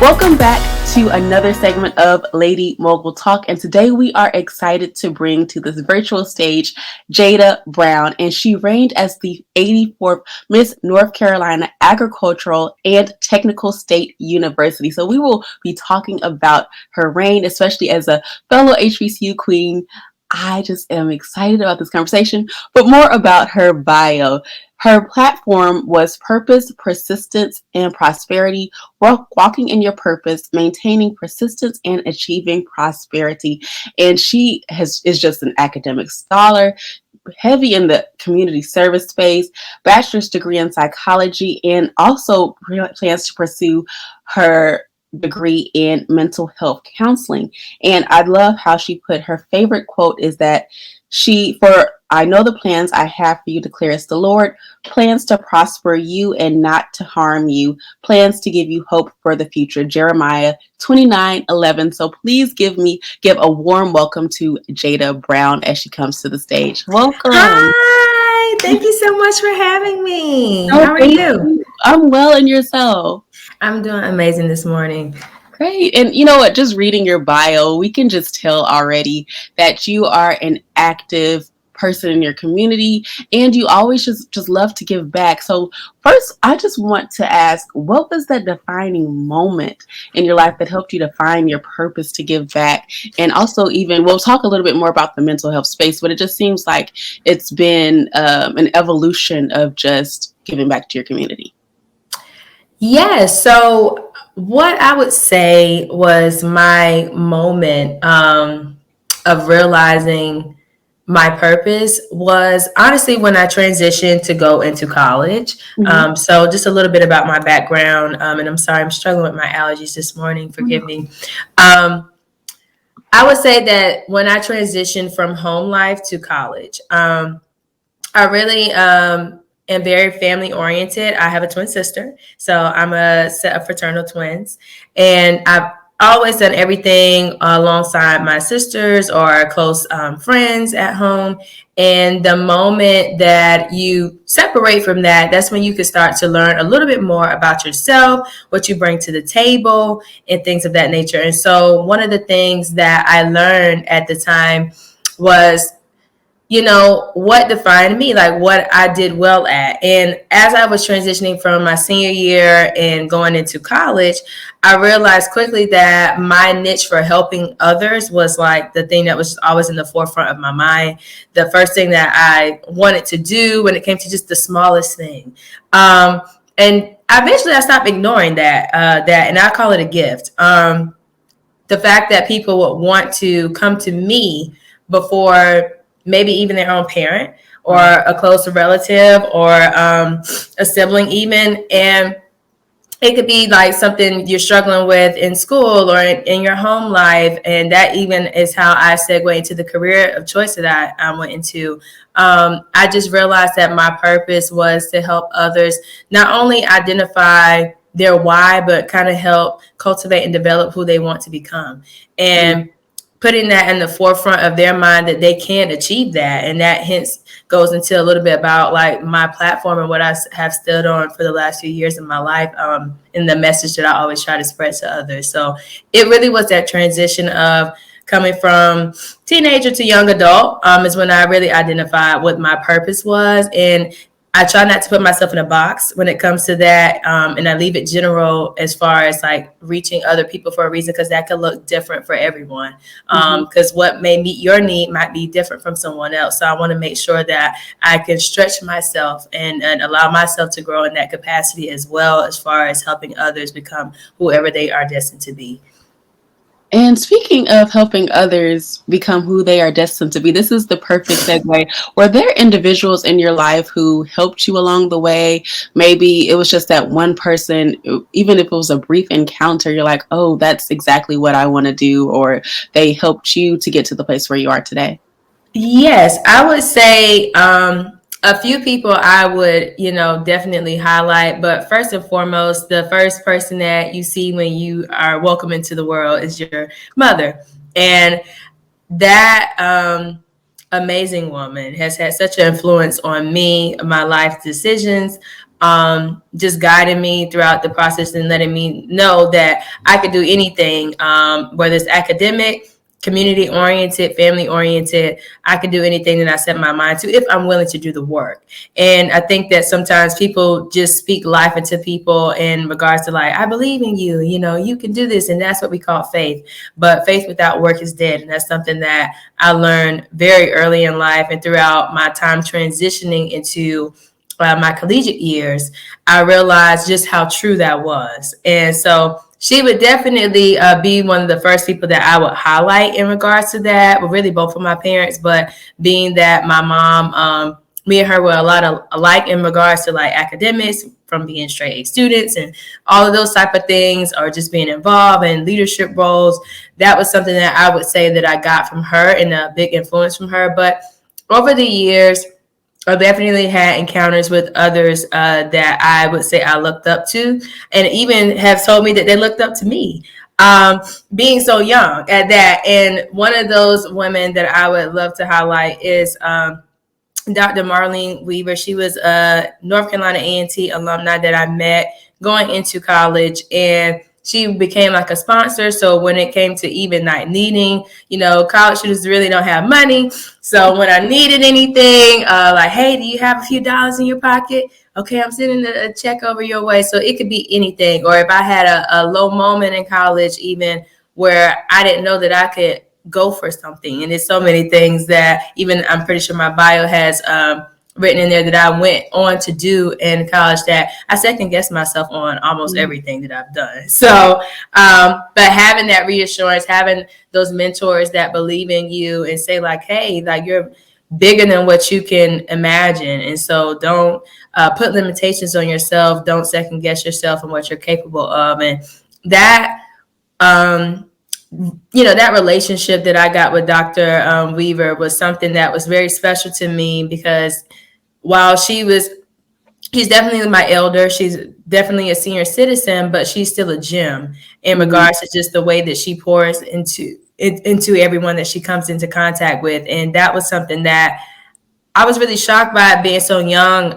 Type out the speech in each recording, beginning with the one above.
Welcome back to another segment of Lady Mogul Talk, and today we are excited to bring to this virtual stage Jada Brown, and she reigned as the 84th Miss North Carolina Agricultural and Technical State University. So we will be talking about her reign, especially as a fellow HBCU Queen. I just am excited about this conversation, but more about her bio. Her platform was purpose, persistence, and prosperity. Walking in your purpose, maintaining persistence, and achieving prosperity. And she is just an academic scholar, heavy in the community service space, bachelor's degree in psychology, and also plans to pursue her degree in mental health counseling. And I love how she put her favorite quote is that I know the plans I have for you, declares the Lord, plans to prosper you and not to harm you, plans to give you hope for the future. Jeremiah 29:11. So please give a warm welcome to Jada Brown as she comes to the stage. Welcome. Hi, thank you so much for having me. How are you? I'm well, and yourself? I'm doing amazing this morning. Great. And you know what? Just reading your bio, we can just tell already that you are an active person in your community and you always just love to give back. So first, I just want to ask, what was that defining moment in your life that helped you to find your purpose to give back? And also we'll talk a little bit more about the mental health space, but it just seems like it's been an evolution of just giving back to your community. Yes. So what I would say was my moment of realizing my purpose was honestly when I transitioned to go into college. Mm-hmm. So just a little bit about my background. And I'm sorry, I'm struggling with my allergies this morning. Forgive me. I would say that when I transitioned from home life to college, I really am very family oriented. I have a twin sister, so I'm a set of fraternal twins, and I've always done everything alongside my sisters or close friends at home. And the moment that you separate from that, that's when you can start to learn a little bit more about yourself, what you bring to the table, and things of that nature. And so one of the things that I learned at the time was, what defined me, like what I did well at. And as I was transitioning from my senior year and going into college, I realized quickly that my niche for helping others was like the thing that was always in the forefront of my mind. The first thing that I wanted to do when it came to just the smallest thing. And eventually I stopped ignoring that, and I call it a gift. The fact that people would want to come to me before maybe even their own parent or a close relative or a sibling even. And it could be like something you're struggling with in school or in your home life. And that even is how I segue into the career of choice that I went into. I just realized that my purpose was to help others not only identify their why, but kind of help cultivate and develop who they want to become. And putting that in the forefront of their mind that they can achieve that. And that hence goes into a little bit about like my platform and what I have stood on for the last few years in my life, and the message that I always try to spread to others. So it really was that transition of coming from teenager to young adult is when I really identified what my purpose was. And I try not to put myself in a box when it comes to that. And I leave it general as far as like reaching other people for a reason, because that could look different for everyone. Because what may meet your need might be different from someone else. So I want to make sure that I can stretch myself and allow myself to grow in that capacity as well, as far as helping others become whoever they are destined to be. And speaking of helping others become who they are destined to be, this is the perfect segue. Were there individuals in your life who helped you along the way? Maybe it was just that one person, even if it was a brief encounter, you're like, oh, that's exactly what I want to do, or they helped you to get to the place where you are today? Yes, I would say a few people I would, definitely highlight. But first and foremost, the first person that you see when you are welcome into the world is your mother. And that amazing woman has had such an influence on me, my life decisions, just guiding me throughout the process and letting me know that I could do anything, whether it's academic, community oriented, family oriented. I can do anything that I set my mind to if I'm willing to do the work. And I think that sometimes people just speak life into people in regards to like, I believe in you, you know, you can do this. And that's what we call faith. But faith without work is dead. And that's something that I learned very early in life and throughout my time transitioning into my collegiate years. I realized just how true that was. And so she would definitely be one of the first people that I would highlight in regards to that. Well, really both of my parents, but being that my mom, me and her were a lot of alike in regards to like academics, from being straight A students and all of those type of things, or just being involved in leadership roles. That was something that I would say that I got from her and a big influence from her. But over the years, I definitely had encounters with others that I would say I looked up to, and even have told me that they looked up to me, being so young at that. And one of those women that I would love to highlight is Dr. Marlene Weaver. She was a North Carolina A&T alumni that I met going into college, and she became like a sponsor. So when it came to even night needing, you know, college students really don't have money. So when I needed anything, like, hey, do you have a few dollars in your pocket? Okay, I'm sending a check over your way. So it could be anything. Or if I had a low moment in college, even where I didn't know that I could go for something. And there's so many things that even I'm pretty sure my bio has written in there that I went on to do in college that I second guess myself on almost everything that I've done. So, but having that reassurance, having those mentors that believe in you and say like, hey, like you're bigger than what you can imagine. And so don't put limitations on yourself. Don't second guess yourself and what you're capable of. And that, you know, that relationship that I got with Dr. Weaver was something that was very special to me, because while she's definitely my elder, she's definitely a senior citizen, but she's still a gem in regards to just the way that she pours into everyone that she comes into contact with. And that was something that I was really shocked by, being so young,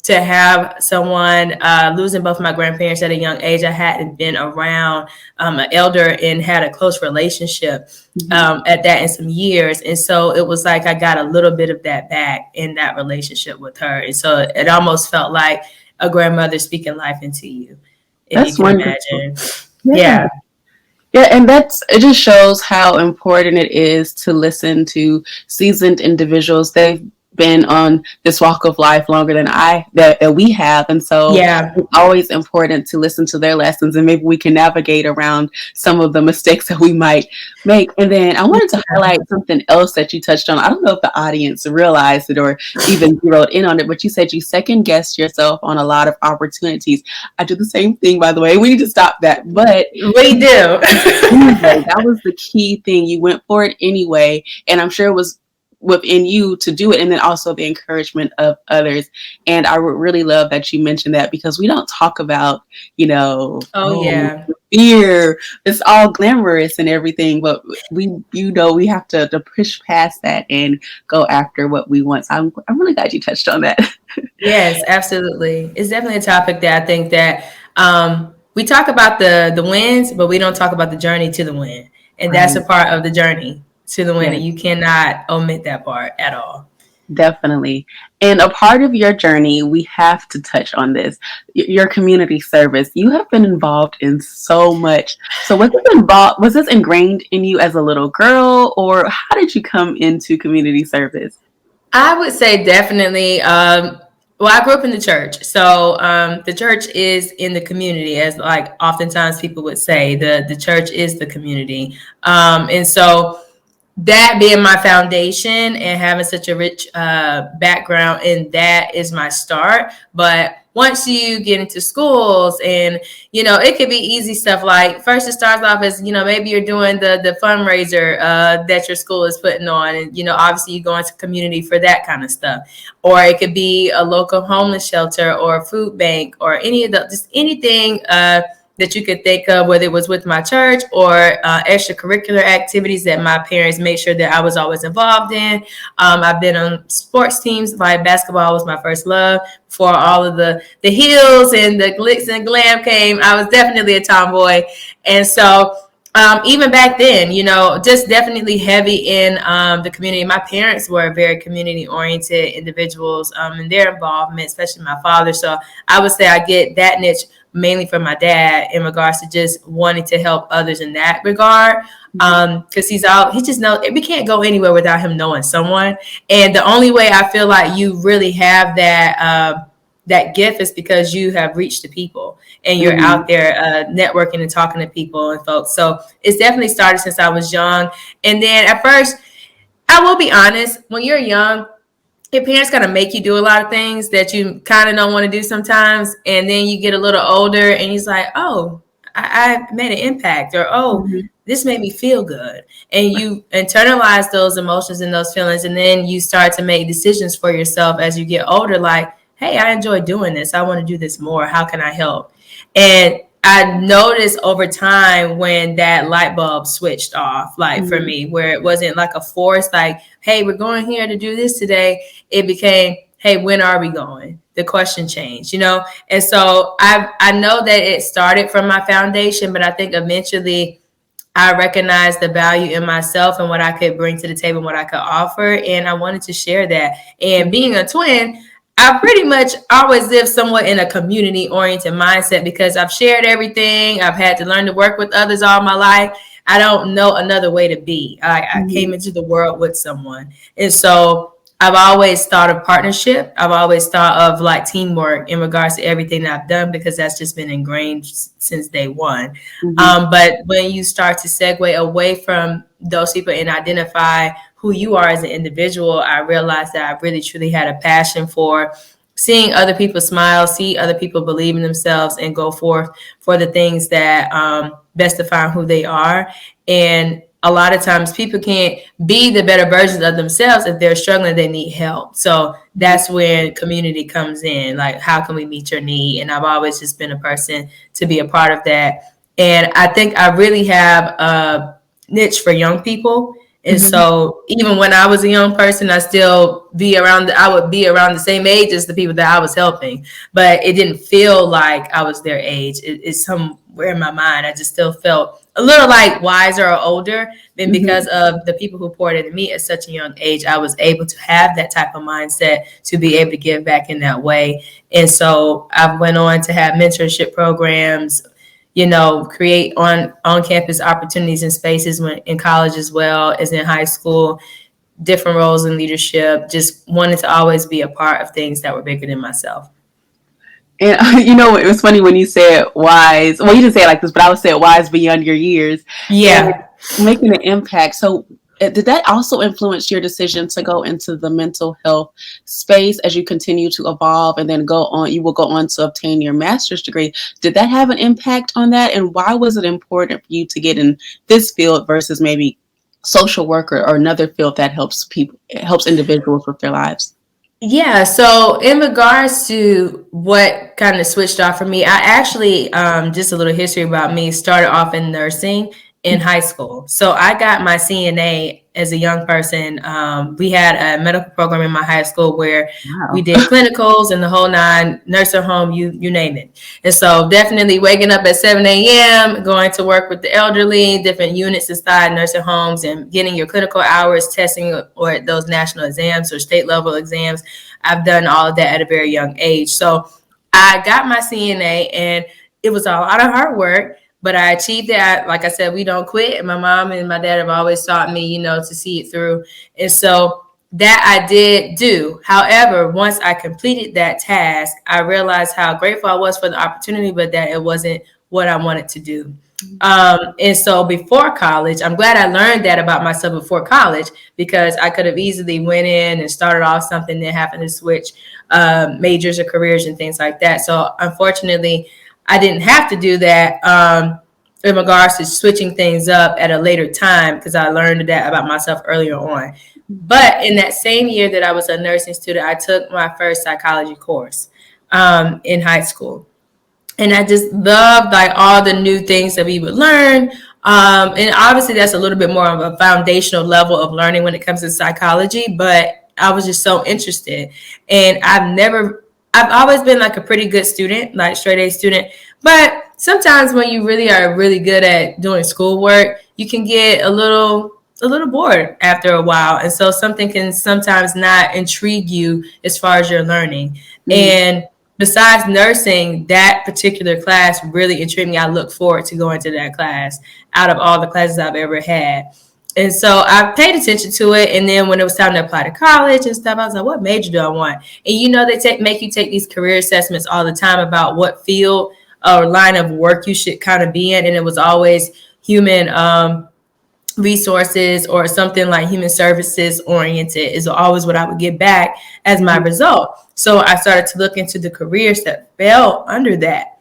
to have someone losing both my grandparents at a young age. I hadn't been around an elder and had a close relationship at that in some years. And so it was like I got a little bit of that back in that relationship with her. And so it almost felt like a grandmother speaking life into you, if That's you can wonderful. imagine. Yeah. Yeah, and it just shows how important it is to listen to seasoned individuals. They've been on this walk of life longer than that we have, and so it's always important to listen to their lessons, and maybe we can navigate around some of the mistakes that we might make. And then I wanted to highlight something else that you touched on. I don't know if the audience realized it or even zeroed in on it, but you said you second guessed yourself on a lot of opportunities. I do the same thing, by the way. We need to stop that, but we do. Anyway, that was the key thing. You went for it anyway, and I'm sure it was within you to do it, and then also the encouragement of others. And I would really love that you mentioned that, because we don't talk about, you know, fear. It's all glamorous and everything, but we have to push past that and go after what we want. So I'm really glad you touched on that. Yes, absolutely. It's definitely a topic that I think that we talk about the wins, but we don't talk about the journey to the win. And that's a part of the journey to the win. And you cannot omit that part at all. Definitely. And a part of your journey, we have to touch on this, your community service. You have been involved in so much. So was this ingrained in you as a little girl, or how did you come into community service? I would say definitely, well, I grew up in the church. So the church is in the community, as like oftentimes people would say, the church is the community. And so that being my foundation and having such a rich background, and that is my start. But once you get into schools, and, you know, it could be easy stuff like, first it starts off as, you know, maybe you're doing the fundraiser that your school is putting on. And, you know, obviously you go into community for that kind of stuff. Or it could be a local homeless shelter or a food bank or any of the, just anything that you could think of, whether it was with my church or extracurricular activities that my parents made sure that I was always involved in. I've been on sports teams. Like basketball was my first love. Before all of the heels and the glitz and glam came, I was definitely a tomboy. And so even back then, just definitely heavy in the community. My parents were very community-oriented individuals in their involvement, especially my father. So I would say I get that niche mainly from my dad in regards to just wanting to help others in that regard. Because he just knows we can't go anywhere without him knowing someone. And the only way I feel like you really have that gift is because you have reached the people and you're out there networking and talking to people and folks. So it's definitely started since I was young. And then at first, I will be honest, when you're young, your parents kind of make you do a lot of things that you kind of don't want to do sometimes. And then you get a little older and he's like, oh, I made an impact, or, oh, this made me feel good. And you internalize those emotions and those feelings. And then you start to make decisions for yourself as you get older, like, hey, I enjoy doing this. I want to do this more. How can I help? And I noticed over time when that light bulb switched off, like for me, where it wasn't like a force, like, hey, we're going here to do this today. It became, hey, when are we going? The question changed, And so I know that it started from my foundation, but I think eventually I recognized the value in myself and what I could bring to the table and what I could offer. And I wanted to share that. And being a twin, I pretty much always lived somewhat in a community-oriented mindset because I've shared everything. I've had to learn to work with others all my life. I don't know another way to be. I came into the world with someone. And so I've always thought of partnership. I've always thought of like teamwork in regards to everything that I've done because that's just been ingrained since day one. But when you start to segue away from those people and identify who you are as an individual, I realized that I really truly had a passion for seeing other people smile, see other people believe in themselves and go forth for the things that best define who they are. And a lot of times people can't be the better versions of themselves if they're struggling, they need help. So that's when community comes in. Like, how can we meet your need? And I've always just been a person to be a part of that. And I think I really have a niche for young people. And so even when I was a young person, I would be around the same age as the people that I was helping, but it didn't feel like I was their age. It's somewhere in my mind. I just still felt a little like wiser or older. And because of the people who poured into me at such a young age, I was able to have that type of mindset to be able to give back in that way. And so I went on to have mentorship programs, create on-campus opportunities and spaces in college as well as in high school, different roles in leadership, just wanted to always be a part of things that were bigger than myself. And it was funny when you said wise. Well, you didn't say it like this, but I would say wise beyond your years. Yeah. And making an impact. So did that also influence your decision to go into the mental health space as you continue to evolve and then you will go on to obtain your master's degree? Did that have an impact on that? And why was it important for you to get in this field versus maybe social worker or another field that helps individuals with their lives? Yeah, so in regards to what kind of switched off for me, I actually, just a little history about me, started off in nursing in high school. So I got my CNA as a young person. We had a medical program in my high school where we did clinicals and the whole nine, nursing home, you name it. And so definitely waking up at 7 a.m., going to work with the elderly, different units inside nursing homes and getting your clinical hours, testing or those national exams or state level exams. I've done all of that at a very young age. So I got my CNA and it was a lot of hard work. But I achieved that. Like I said, we don't quit. And my mom and my dad have always taught me, to see it through. And so that I did do. However, once I completed that task, I realized how grateful I was for the opportunity, but that it wasn't what I wanted to do. And so before college, I'm glad I learned that about myself before college, because I could have easily went in and started off something, then happened to switch majors or careers and things like that. So unfortunately, I didn't have to do that in regards to switching things up at a later time, because I learned that about myself earlier on. But in that same year that I was a nursing student, I took my first psychology course in high school. And I just loved like all the new things that we would learn. And obviously that's a little bit more of a foundational level of learning when it comes to psychology, but I was just so interested. And I've always been like a pretty good student, like straight A student. But sometimes when you really are really good at doing schoolwork, you can get a little bored after a while. And so something can sometimes not intrigue you as far as your learning. And besides nursing, that particular class really intrigued me. I look forward to going to that class out of all the classes I've ever had. And so I paid attention to it. And then when it was time to apply to college and stuff, I was like, what major do I want? And they make you take these career assessments all the time about what field or line of work you should kind of be in. And it was always human resources or something like human services oriented is always what I would get back as my result. So I started to look into the careers that fell under that.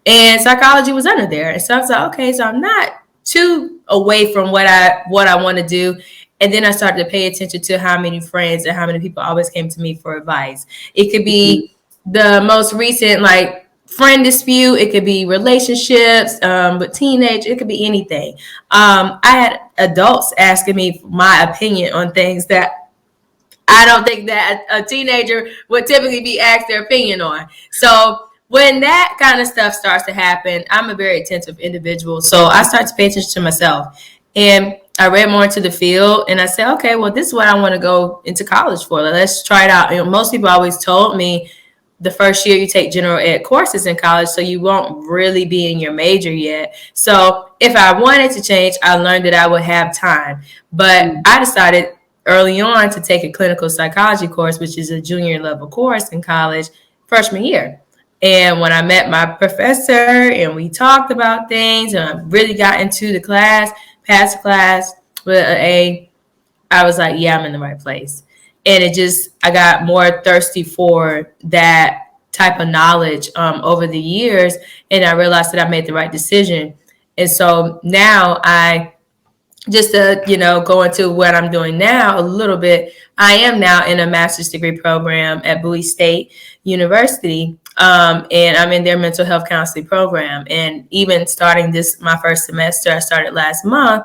And psychology was under there. And so I was like, okay, so I'm not too away from what I want to do. And then I started to pay attention to how many friends and how many people always came to me for advice. It could be the most recent, like, friend dispute. It could be relationships with teenage. It could be anything. I had adults asking me my opinion on things that I don't think that a teenager would typically be asked their opinion on. So when that kind of stuff starts to happen, I'm a very attentive individual. So I start to pay attention to myself. And I read more into the field and I said, okay, well, this is what I want to go into college for. Let's try it out. Most people always told me the first year you take general ed courses in college, so you won't really be in your major yet. So if I wanted to change, I learned that I would have time. But I decided early on to take a clinical psychology course, which is a junior level course in college, freshman year. And when I met my professor and we talked about things and I really got into the class, passed the class with an A, I was like, yeah, I'm in the right place. And I got more thirsty for that type of knowledge over the years. And I realized that I made the right decision. And so now go into what I'm doing now a little bit. I am now in a master's degree program at Bowie State University. And I'm in their mental health counseling program. And even starting my first semester, I started last month,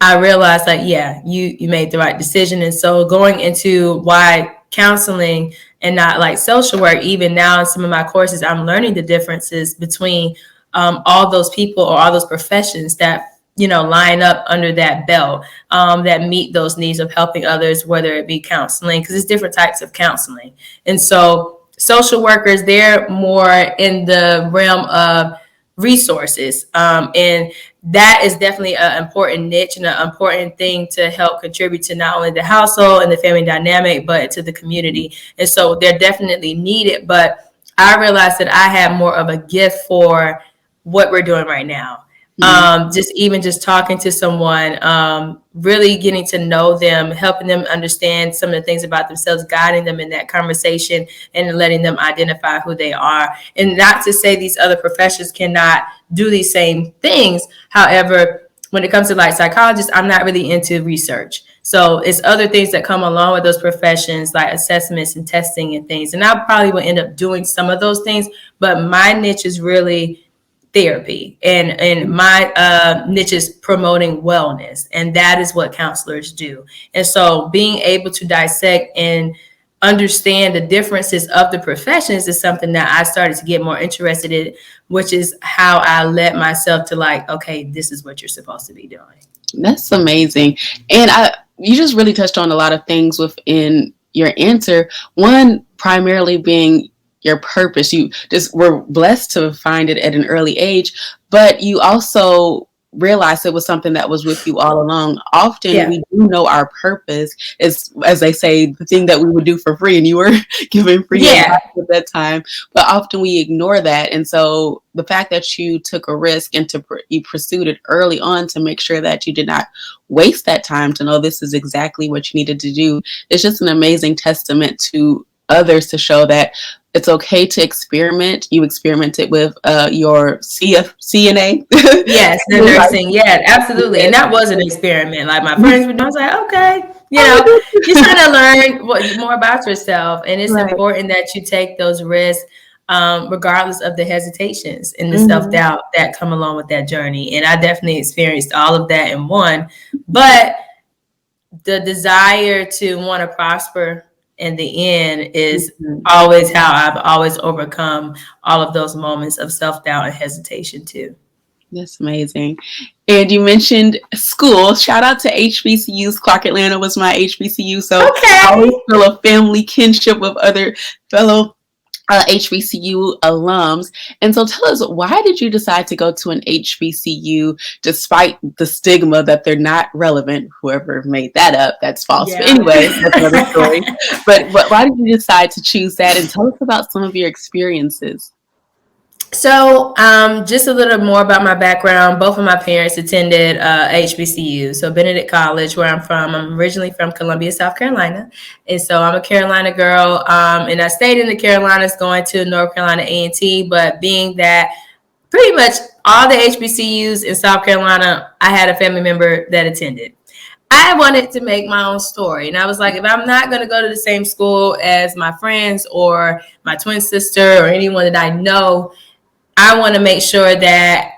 I realized like, yeah, you made the right decision. And so going into why counseling and not like social work, even now in some of my courses, I'm learning the differences between all those people or all those professions that, line up under that belt that meet those needs of helping others, whether it be counseling, because it's different types of counseling. And so social workers, they're more in the realm of resources. And that is definitely an important niche and an important thing to help contribute to not only the household and the family dynamic, but to the community. And so they're definitely needed. But I realized that I have more of a gift for what we're doing right now. Just talking to someone, really getting to know them, helping them understand some of the things about themselves, guiding them in that conversation and letting them identify who they are. And not to say these other professions cannot do these same things. However, when it comes to like psychologists, I'm not really into research. So it's other things that come along with those professions, like assessments and testing and things. And I probably will end up doing some of those things, but my niche is really therapy, and my niche is promoting wellness, and that is what counselors do. And so being able to dissect and understand the differences of the professions is something that I started to get more interested in, which is how I led myself to like, okay, this is what you're supposed to be doing. That's amazing. And you just really touched on a lot of things within your answer. One primarily being your purpose. You just were blessed to find it at an early age, but you also realized it was something that was with you all along. Often we do know our purpose is, as they say, the thing that we would do for free, and you were giving free advice at that time, but often we ignore that. And so the fact that you took a risk and you pursued it early on to make sure that you did not waste that time to know this is exactly what you needed to do, it's just an amazing testament to others to show that it's okay to experiment. You experimented with your CNA. Yes, the nursing. Yeah, absolutely. And that was an experiment. Like my friends were doing, I was like, okay, you're trying to learn more about yourself. And it's important that you take those risks. regardless of the hesitations and the Mhm. self-doubt that come along with that journey. And I definitely experienced all of that in one. But the desire to want to prosper in the end is Mhm. always how I've always overcome all of those moments of self-doubt and hesitation too. That's amazing. And you mentioned school. Shout out to HBCUs. Clark Atlanta was my HBCU, so I always Okay. feel a family kinship with other fellow HBCU alums. And so tell us, why did you decide to go to an HBCU despite the stigma that they're not relevant? Whoever made that up, that's false. But Yeah. anyway, that's another story. But why did you decide to choose that? And tell us about some of your experiences. So, just a little more about my background. Both of my parents attended HBCU, so Benedict College, where I'm from. I'm originally from Columbia, South Carolina, and so I'm a Carolina girl. And I stayed in the Carolinas, going to North Carolina A&T. But being that pretty much all the HBCUs in South Carolina, I had a family member that attended. I wanted to make my own story. And I was like, if I'm not going to go to the same school as my friends or my twin sister or anyone that I know, I want to make sure that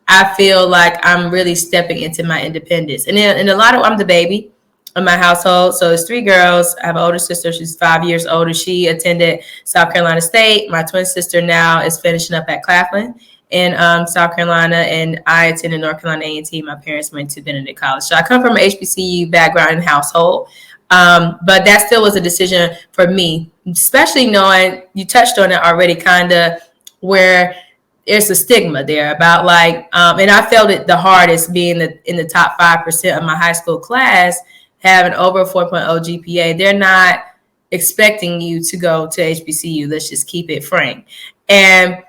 I feel like I'm really stepping into my independence. And then, I'm the baby of my household. So it's three girls. I have an older sister. She's 5 years older. She attended South Carolina State. My twin sister now is finishing up at Claflin in South Carolina. And I attended North Carolina A&T. My parents went to Benedict College. So I come from an HBCU background and household. But that still was a decision for me, especially knowing you touched on it already, kind of where there's a stigma there about and I felt it the hardest being in the top 5% of my high school class, having over a 4.0 GPA. They're not expecting you to go to HBCU. Let's just keep it frank. And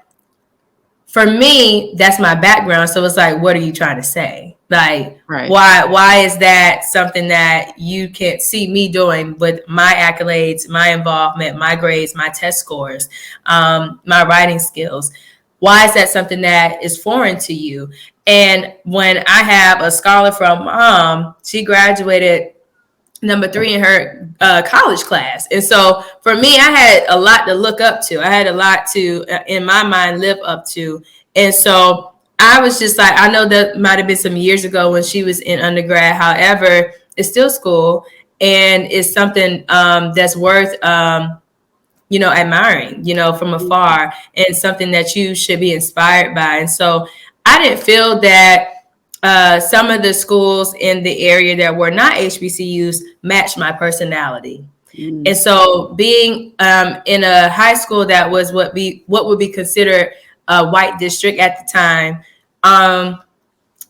for me, that's my background. So it's like, what are you trying to say? Like, Right. why is that something that you can't see me doing with my accolades, my involvement, my grades, my test scores, my writing skills? Why is that something that is foreign to you? And when I have a scholar from mom, she graduated number 3 in her college class. And so for me, I had a lot to look up to. I had a lot to, in my mind, live up to. And so I was just like, I know that might have been some years ago when she was in undergrad. However, it's still school, and it's something that's worth admiring, from afar, and something that you should be inspired by. And so I didn't feel that some of the schools in the area that were not HBCUs matched my personality. Mm. And so being in a high school that was what would be considered a white district at the time,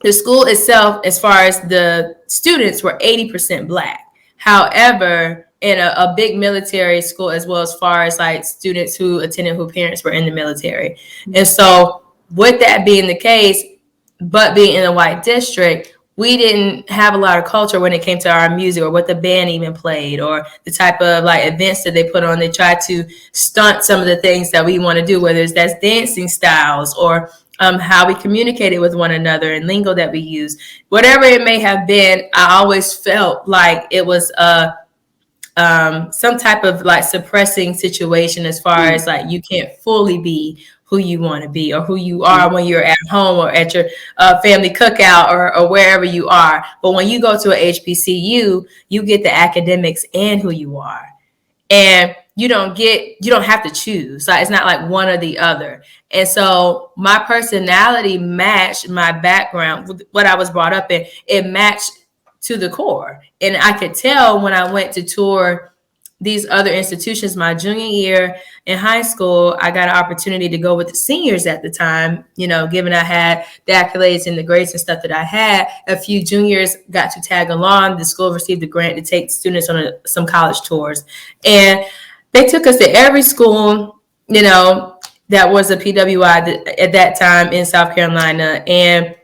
the school itself, as far as the students, were 80% Black. However, in a big military school, as well, as far as like students who attended who parents were in the military. And so with that being the case, but being in a white district, we didn't have a lot of culture when it came to our music, or what the band even played, or the type of like events that they put on. They tried to stunt some of the things that we want to do, whether it's that's dancing styles, or how we communicated with one another, and lingo that we use. Whatever it may have been, I always felt like it was some type of like suppressing situation, as far as like you can't fully be who you want to be, or who you are when you're at home, or at your family cookout, or wherever you are. But when you go to a HBCU, you get the academics and who you are. And you don't have to choose. Like, it's not like one or the other. And so my personality matched my background, with what I was brought up in. It matched to the core. And I could tell when I went to tour these other institutions. My junior year in high school, I got an opportunity to go with the seniors at the time, given I had the accolades and the grades and stuff that I had. A few juniors got to tag along. The school received a grant to take students on some college tours. And they took us to every school, that was a PWI at that time in South Carolina. And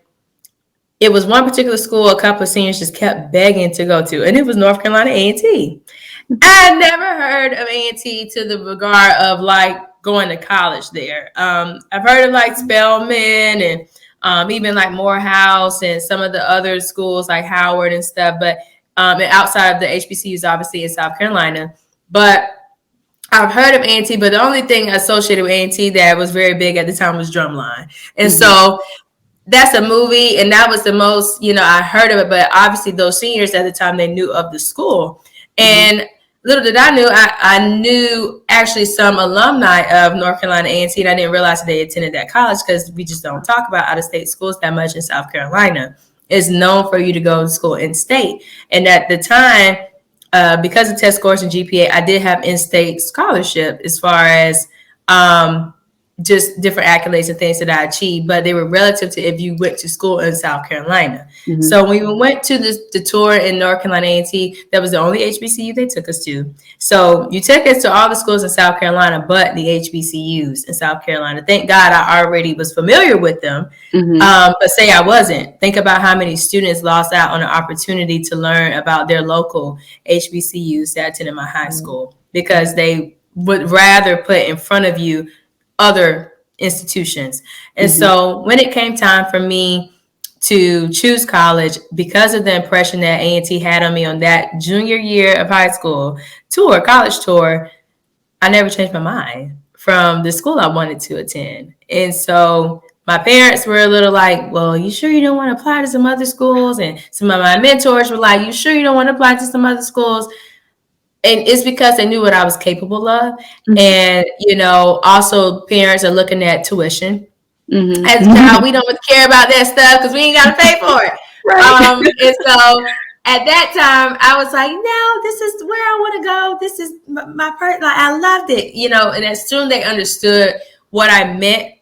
it was one particular school a couple of seniors just kept begging to go to, and it was North Carolina A&T. I never heard of A&T to the regard of like going to college there. I've heard of like Spelman and even like Morehouse and some of the other schools like Howard and stuff, but and outside of the HBCUs, obviously in South Carolina. But I've heard of A&T, but the only thing associated with A&T that was very big at the time was Drumline. And so that's a movie, and that was the most, I heard of it. But obviously those seniors at the time, they knew of the school. And little did I knew actually some alumni of North Carolina A&T, and I didn't realize that they attended that college, because we just don't talk about out-of-state schools that much in South Carolina. It's known for you to go to school in state. And at the time, because of test scores and GPA, I did have in-state scholarship as far as just different accolades and things that I achieved, but they were relative to if you went to school in South Carolina. So when we went to the tour in North Carolina A&T, that was the only HBCU they took us to. So you took us to all the schools in South Carolina, but the HBCUs in South Carolina. Thank God I already was familiar with them, but say I wasn't. Think about how many students lost out on an opportunity to learn about their local HBCUs that attended my high school, because they would rather put in front of you other institutions. And so when it came time for me to choose college, because of the impression that A&T had on me on that junior year of high school college tour, I never changed my mind from the school I wanted to attend. And so my parents were a little like, well, you sure you don't want to apply to some other schools? And some of my mentors were like, you sure you don't want to apply to some other schools? And it's because they knew what I was capable of. And, also parents are looking at tuition. As a child, we don't care about that stuff because we ain't got to pay for it. And so at that time, I was like, no, this is where I want to go. This is my part. Like, I loved it, and as soon as they understood what I meant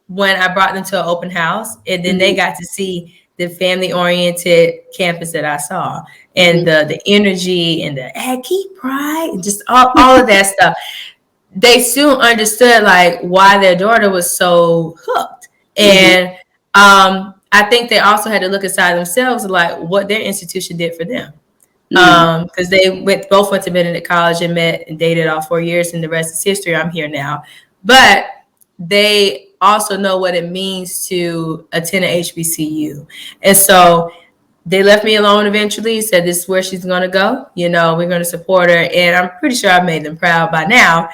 when I brought them to an open house, and then they got to see the family-oriented campus that I saw, and the energy and the Aggie pride and just all of that stuff. They soon understood like why their daughter was so hooked. And I think they also had to look inside themselves, like what their institution did for them. Because they both went to Benedict College and met and dated all 4 years, and the rest is history. I'm here now. But they also know what it means to attend an HBCU. And so they left me alone eventually, said this is where she's going to go. We're going to support her. And I'm pretty sure I've made them proud by now,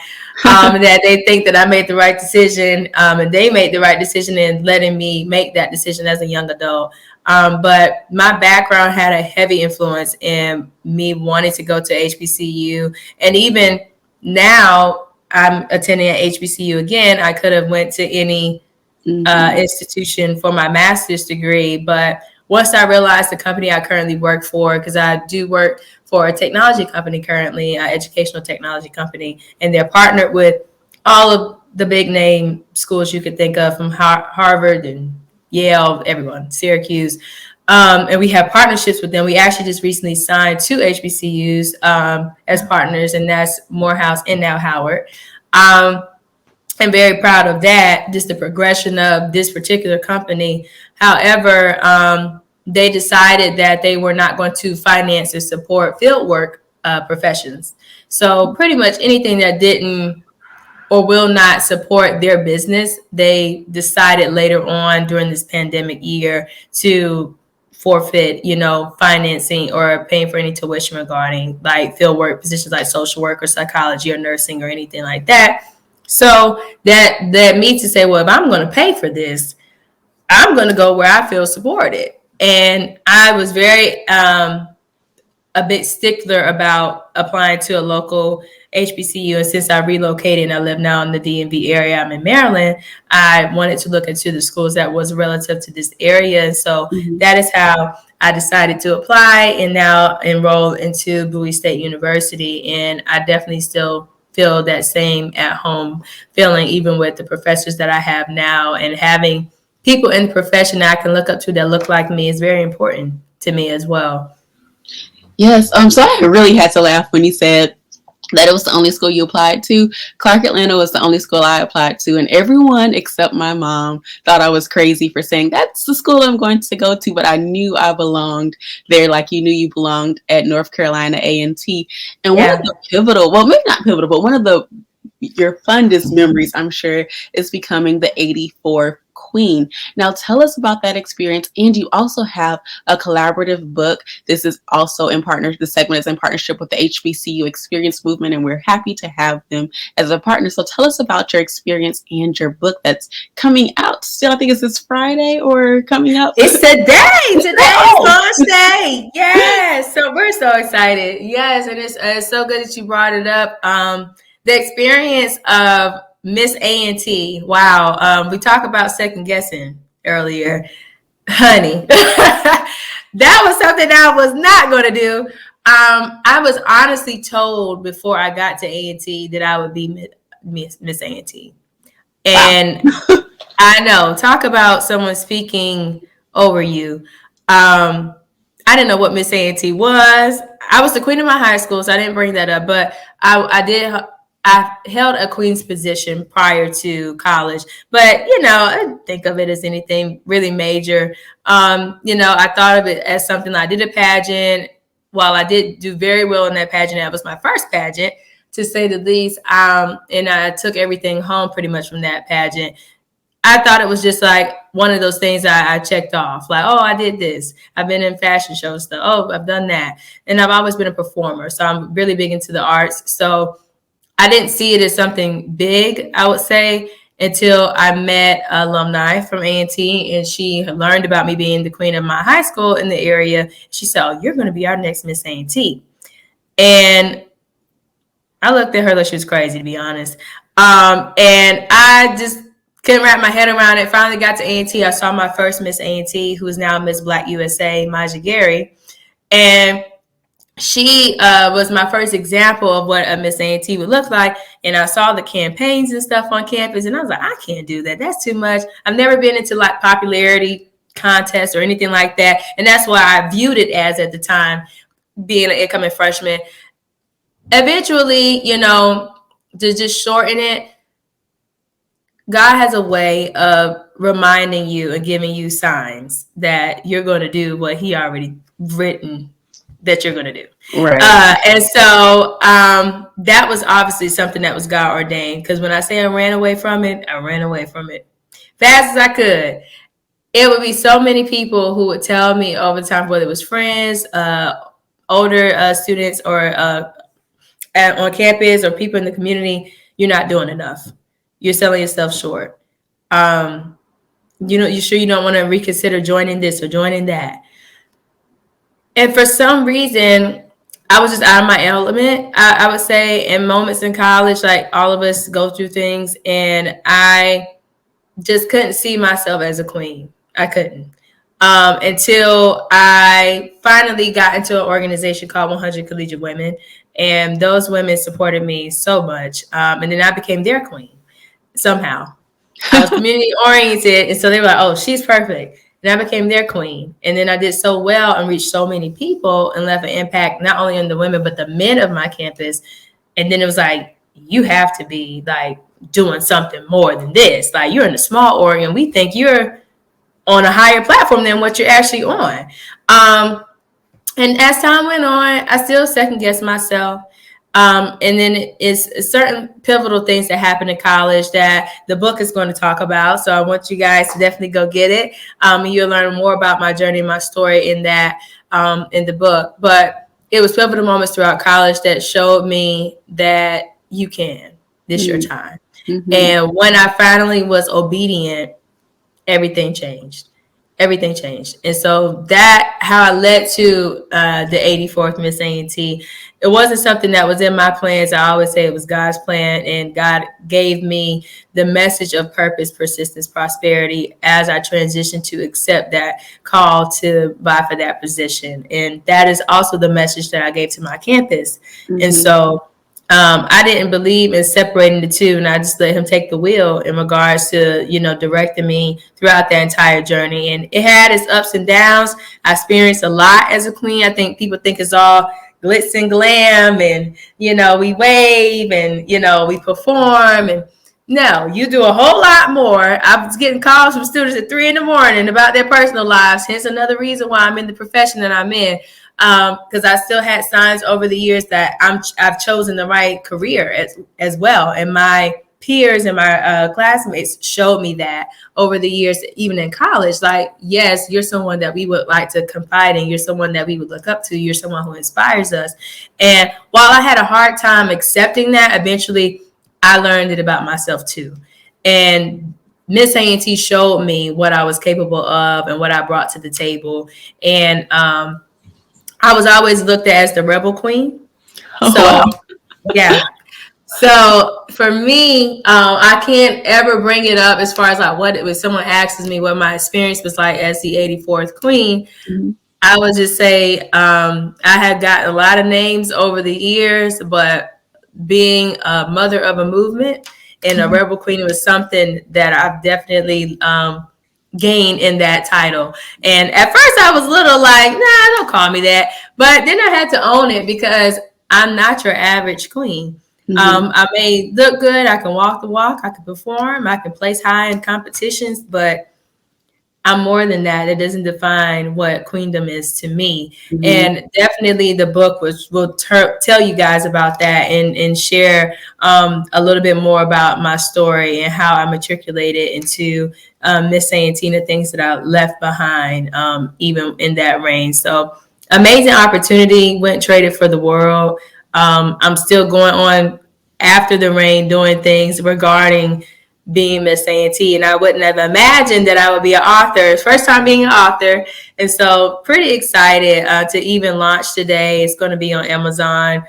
that they think that I made the right decision, and they made the right decision in letting me make that decision as a young adult. But my background had a heavy influence in me wanting to go to HBCU. And even now, I'm attending at HBCU again. I could have went to any institution for my master's degree, but once I realized the company I currently work for, because I do work for a technology company currently, an educational technology company, and they're partnered with all of the big name schools you could think of, from Harvard and Yale, everyone, Syracuse. And we have partnerships with them. We actually just recently signed 2 HBCUs as partners, and that's Morehouse and now Howard. I'm very proud of that, just the progression of this particular company. However, they decided that they were not going to finance or support fieldwork professions. So pretty much anything that didn't or will not support their business, they decided later on during this pandemic year to forfeit, financing or paying for any tuition regarding like fieldwork positions like social work or psychology or nursing or anything like that. So that means to say, well, if I'm going to pay for this, I'm going to go where I feel supported. And I was very a bit stickler about applying to a local HBCU. And since I relocated and I live now in the DMV area, I'm in Maryland, I wanted to look into the schools that was relative to this area. And so that is how I decided to apply and now enroll into Bowie State University. And I definitely still feel that same at home feeling, even with the professors that I have now, and having people in the profession that I can look up to that look like me is very important to me as well. Yes. So I really had to laugh when you said that it was the only school you applied to. Clark Atlanta was the only school I applied to, and everyone except my mom thought I was crazy for saying that's the school I'm going to go to, but I knew I belonged there, like you knew you belonged at North Carolina A&T. And one of the pivotal, well, maybe not pivotal, but one of your fondest memories, I'm sure, is becoming the 84th Queen. Now, tell us about that experience. And you also have a collaborative book. This is also this segment is in partnership with the HBCU Experience Movement, and we're happy to have them as a partner. So tell us about your experience and your book that's coming out still. I think it's this Friday or coming up. It's today. Today is launch day. Yes. So we're so excited. Yes. And it's so good that you brought it up. The experience of Miss A&T. Wow. We talked about second guessing earlier. Honey, that was something I was not going to do. I was honestly told before I got to A&T that I would be Miss A&T. And wow. I know, talk about someone speaking over you. I didn't know what Miss A&T was. I was the queen of my high school, so I didn't bring that up. But I held a queen's position prior to college. But, I didn't think of it as anything really major. I thought of it as something I did a pageant. While I did do very well in that pageant, that was my first pageant, to say the least. And I took everything home pretty much from that pageant. I thought it was just like one of those things I checked off. Like, oh, I did this. I've been in fashion shows stuff. Oh, I've done that. And I've always been a performer. So I'm really big into the arts. So I didn't see it as something big, I would say, until I met an alumni from A&T, and she learned about me being the queen of my high school in the area. She said, oh, you're going to be our next Miss A&T. And I looked at her like she was crazy, to be honest. And I just couldn't wrap my head around it. Finally got to A&T. I saw my first Miss A&T, who is now Miss Black USA, Maja Gary. And she was my first example of what a Miss A&T would look like. And I saw the campaigns and stuff on campus, and I was like, I can't do that. That's too much. I've never been into like popularity contests or anything like that. And that's why I viewed it as, at the time, being an incoming freshman. Eventually, to just shorten it, God has a way of reminding you and giving you signs that you're going to do what he already written that you're going to do. Right. And so that was obviously something that was God ordained, because when I say I ran away from it, I ran away from it fast as I could. It would be so many people who would tell me over time, whether it was friends, older students, or on campus, or people in the community, you're not doing enough. You're selling yourself short. You sure you don't want to reconsider joining this or joining that? And for some reason, I was just out of my element. I would say in moments in college, like all of us go through things, and I just couldn't see myself as a queen. I couldn't. Until I finally got into an organization called 100 Collegiate Women, and those women supported me so much. And then I became their queen somehow. I was community oriented, and so they were like, oh, she's perfect. And I became their queen. And then I did so well and reached so many people and left an impact not only on the women, but the men of my campus. And then it was like, you have to be like doing something more than this. Like, you're in a small org, and we think you're on a higher platform than what you're actually on. And as time went on, I still second guessed myself. And then it's certain pivotal things that happen in college that the book is going to talk about. So I want you guys to definitely go get it. And you'll learn more about my journey and my story in that, in the book. But it was pivotal moments throughout college that showed me that you can. This your time. Mm-hmm. And when I finally was obedient, everything changed. Everything changed. And so that how I led to the 84th Miss A&T. It wasn't something that was in my plans. I always say it was God's plan, and God gave me the message of purpose, persistence, prosperity as I transitioned to accept that call to vie for that position. And that is also the message that I gave to my campus. Mm-hmm. And so I didn't believe in separating the two, and I just let him take the wheel in regards to, directing me throughout that entire journey. And it had its ups and downs. I experienced a lot as a queen. I think people think it's all glitz and glam, and, we wave, and, we perform. And no, you do a whole lot more. I was getting calls from students at 3 a.m. about their personal lives. Hence another reason why I'm in the profession that I'm in. Because I still had signs over the years that I've chosen the right career as well. And my peers and my classmates showed me that over the years, even in college. Like, yes, you're someone that we would like to confide in. You're someone that we would look up to. You're someone who inspires us. And while I had a hard time accepting that, eventually I learned it about myself too. And Miss A&T showed me what I was capable of and what I brought to the table. And I was always looked at as the rebel queen. Oh, So, wow. yeah. So for me, I can't ever bring it up as far as like what it was. Someone asks me what my experience was like as the 84th queen. Mhm. I would just say I have gotten a lot of names over the years, but being a mother of a movement and a rebel queen was something that I've definitely gained in that title. And at first I was a little like, nah, don't call me that. But then I had to own it because I'm not your average queen. I may look good. I can walk the walk. I can perform. I can place high in competitions, but I'm more than that. It doesn't define what queendom is to me. And definitely the book will tell you guys about that and share a little bit more about my story and how I matriculated into Miss A&T and the things that I left behind, even in that reign. So amazing opportunity, went traded for the world. I'm still going on after the reign doing things regarding being Miss A&T, and I wouldn't have imagined that I would be an author. First time being an author, and so pretty excited to even launch today. It's going to be on Amazon,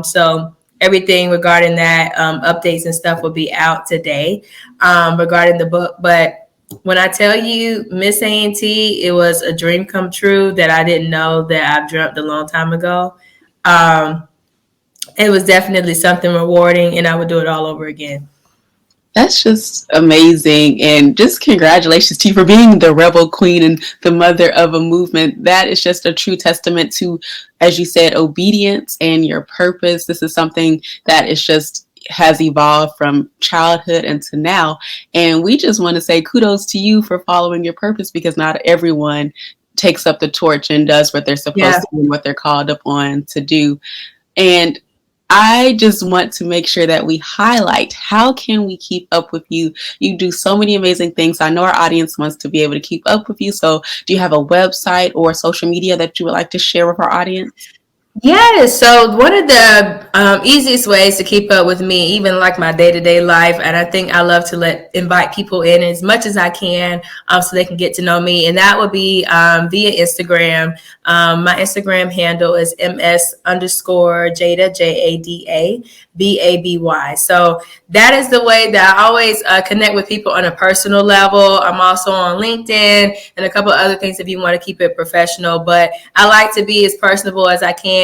so everything regarding that, updates and stuff will be out today regarding the book. But when I tell you Miss A&T, it was a dream come true that I didn't know that I've dreamt a long time ago. It was definitely something rewarding, and I would do it all over again. That's just amazing. And just congratulations to you for being the rebel queen and the mother of a movement. That is just a true testament to, as you said, obedience and your purpose. This is something that is just has evolved from childhood into now. And we just want to say kudos to you for following your purpose, because not everyone takes up the torch and does what they're supposed to do and what they're called upon to do. And I just want to make sure that we highlight, how can we keep up with you? You do so many amazing things. I know our audience wants to be able to keep up with you. So do you have a website or social media that you would like to share with our audience? Yes. So one of the easiest ways to keep up with me, even like my day-to-day life, and I think I love to invite people in as much as I can so they can get to know me. And that would be via Instagram. My Instagram handle is ms_Jada, JADA BABY. So that is the way that I always connect with people on a personal level. I'm also on LinkedIn and a couple of other things if you want to keep it professional. But I like to be as personable as I can.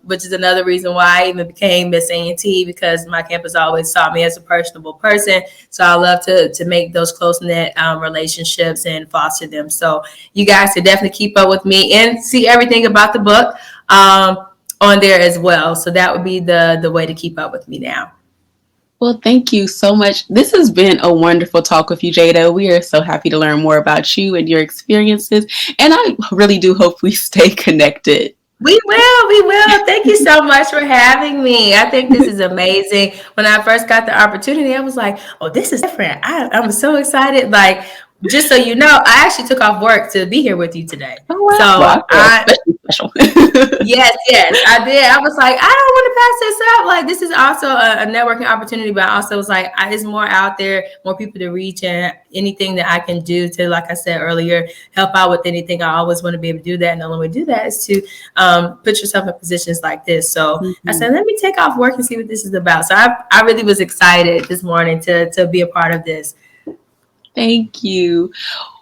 Which is another reason why I even became Miss A&T, because my campus always saw me as a personable person. So I love to make those close-knit relationships and foster them. So you guys can definitely keep up with me and see everything about the book on there as well. So that would be the way to keep up with me now. Well, thank you so much. This has been a wonderful talk with you, Jada. We are so happy to learn more about you and your experiences. And I really do hope we stay connected. We will. Thank you so much for having me. I think this is amazing. When I first got the opportunity, I was like, oh, this is different. I'm so excited. Like, just so you know, I actually took off work to be here with you today. Oh, wow. So Wow, special. Yes, I did. I was like, I don't want to pass this up. Like, this is also a networking opportunity, but I also was like, there's more out there, more people to reach, and anything that I can do to, like I said earlier, help out with anything. I always want to be able to do that. And the only way to do that is to put yourself in positions like this. So I said, let me take off work and see what this is about. So I really was excited this morning to be a part of this. Thank you.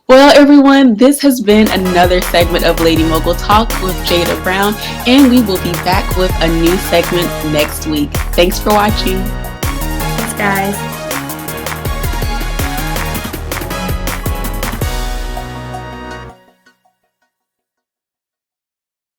Well, everyone, this has been another segment of Lady Mogul Talk with Jada Brown, and we will be back with a new segment next week. Thanks for watching. Thanks, guys.